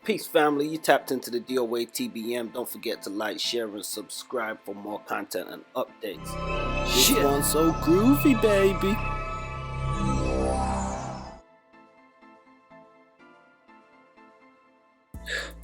Peace, family. You tapped into the DOA TBM. Don't forget to like, share, and subscribe for more content and updates. This one's so groovy, baby.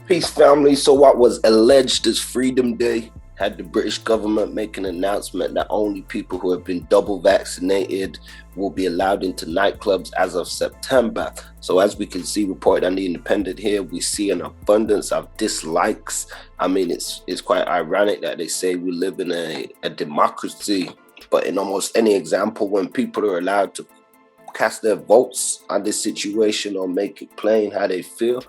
Peace, family. So what was alleged as Freedom Day had the British government make an announcement that only people who have been double vaccinated will be allowed into nightclubs as of September. So as we can see, reported on The Independent here, we see an abundance of dislikes. I mean, it's quite ironic that they say we live in a democracy, but in almost any example, when people are allowed to cast their votes on this situation or make it plain how they feel,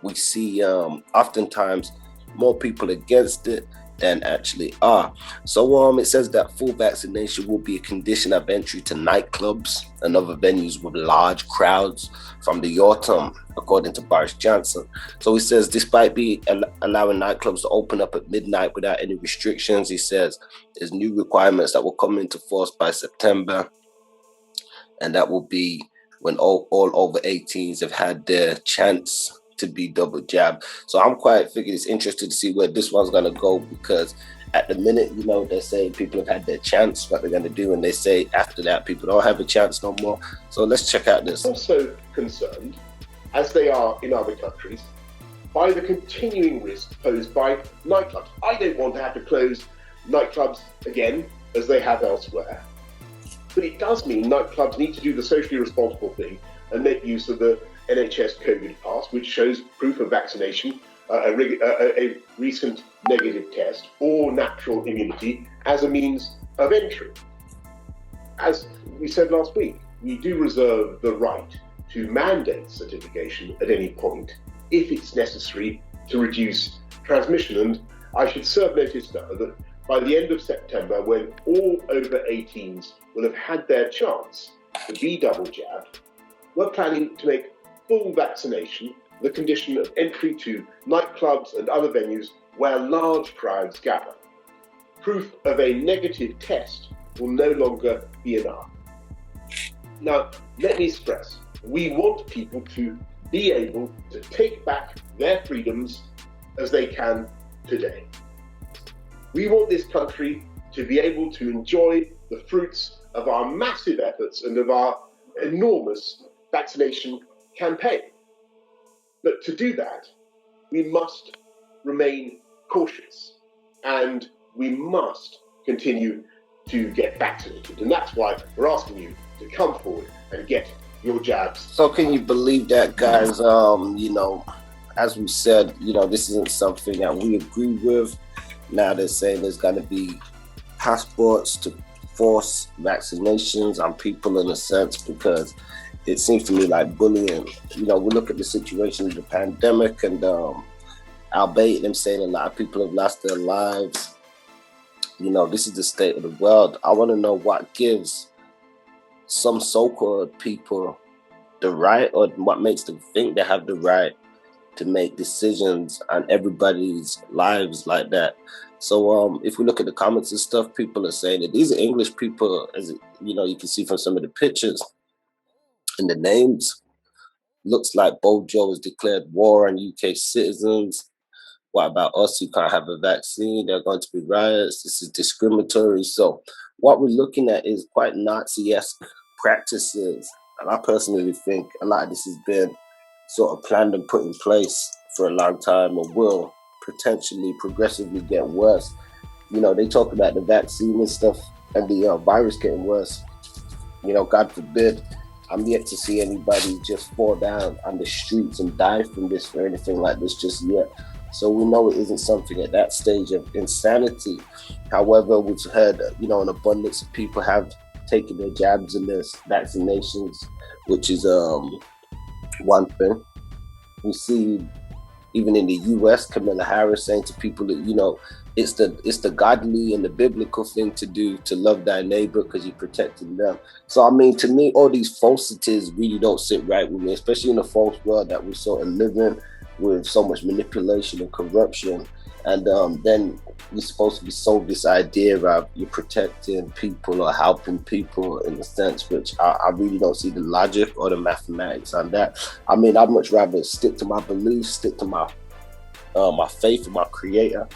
we see oftentimes more people against it than actually are. So it says that full vaccination will be a condition of entry to nightclubs and other venues with large crowds from the autumn, according to Boris Johnson. So he says, despite allowing nightclubs to open up at midnight without any restrictions, he says there's new requirements that will come into force by September, and that will be when all over 18s have had their chance to be double jabbed. So I'm quite it's interested to see where this one's going to go, because at the minute, they're saying people have had their chance, what they're going to do, and they say after that people don't have a chance no more. So let's check out this. Also concerned, as they are in other countries, by the continuing risk posed by nightclubs. I don't want to have to close nightclubs again, as they have elsewhere. But it does mean nightclubs need to do the socially responsible thing and make use of the NHS COVID pass, which shows proof of vaccination, a recent negative test, or natural immunity as a means of entry. As we said last week, we do reserve the right to mandate certification at any point if it's necessary to reduce transmission. And I should serve notice now that by the end of September, when all over 18s will have had their chance to be double jabbed, we're planning to make full vaccination the condition of entry to nightclubs and other venues where large crowds gather. Proof of a negative test will no longer be enough. Now, let me stress, we want people to be able to take back their freedoms as they can today. We want this country to be able to enjoy the fruits of our massive efforts and of our enormous vaccination campaign. But to do that, we must remain cautious and we must continue to get vaccinated. And that's why we're asking you to come forward and get your jabs. So can you believe that, guys? As we said, this isn't something that we agree with. Now they're saying there's going to be passports to force vaccinations on people, in a sense, because it seems to me like bullying. We look at the situation of the pandemic, and albeit them saying a lot of people have lost their lives, this is the state of the world. I want to know what gives some so-called people the right, or what makes them think they have the right to make decisions on everybody's lives like that. So if we look at the comments and stuff, people are saying that these are English people, as you can see from some of the pictures and the names. Looks like Bojo has declared war on UK citizens. What about us who can't have a vaccine? There are going to be riots. This is discriminatory. So what we're looking at is quite Nazi-esque practices. And I personally think a lot of this has been sort of planned and put in place for a long time, or will potentially progressively get worse. They talk about the vaccine and stuff and the virus getting worse. God forbid, I'm yet to see anybody just fall down on the streets and die from this or anything like this just yet. So we know it isn't something at that stage of insanity. However, we've heard, an abundance of people have taken their jabs and their vaccinations, which is one thing. We see even in the US, Kamala Harris saying to people that, it's the godly and the biblical thing to do, to love thy neighbor because you're protecting them. So, to me, all these falsities really don't sit right with me, especially in a false world that we sort of live in, with so much manipulation and corruption. And then we're supposed to be sold this idea of you're protecting people or helping people in a sense, which I really don't see the logic or the mathematics on that. I mean, I'd much rather stick to my beliefs, stick to my faith in my creator,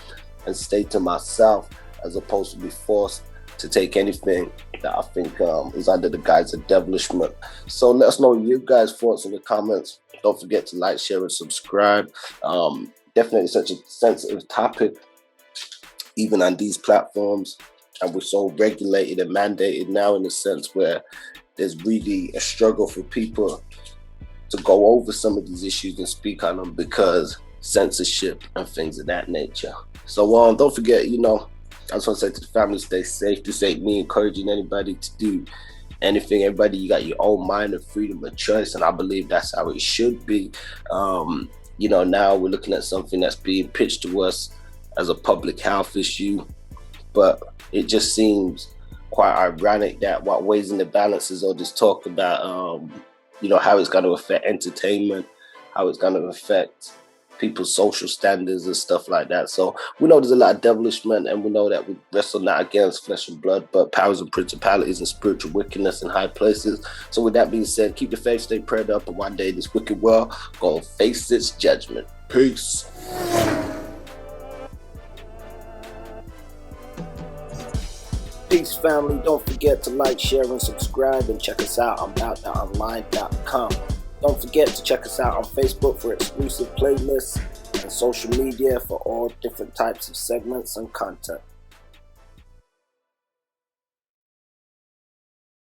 and stay to myself, as opposed to be forced to take anything that I think is under the guise of devilishment. So let us know your guys' thoughts in the comments. Don't forget to like, share, and subscribe. Definitely such a sensitive topic, even on these platforms. And we're so regulated and mandated now in a sense where there's really a struggle for people to go over some of these issues and speak on them because censorship and things of that nature. So don't forget, I just want to say to the family, stay safe. This ain't me encouraging anybody to do anything. Everybody, you got your own mind and freedom of choice, and I believe that's how it should be. Now we're looking at something that's being pitched to us as a public health issue, but it just seems quite ironic that what weighs in the balance is all this talk about, how it's going to affect entertainment, how it's going to affect people's social standards and stuff like that. So we know there's a lot of devilishment, and we know that we wrestle not against flesh and blood, but powers and principalities and spiritual wickedness in high places. So with that being said, keep the faith, stay prayed up, and one day this wicked world gonna face its judgment. Peace. Peace, family. Don't forget to like, share, and subscribe, and check us out on bout.online.com. Don't forget to check us out on Facebook for exclusive playlists and social media for all different types of segments and content.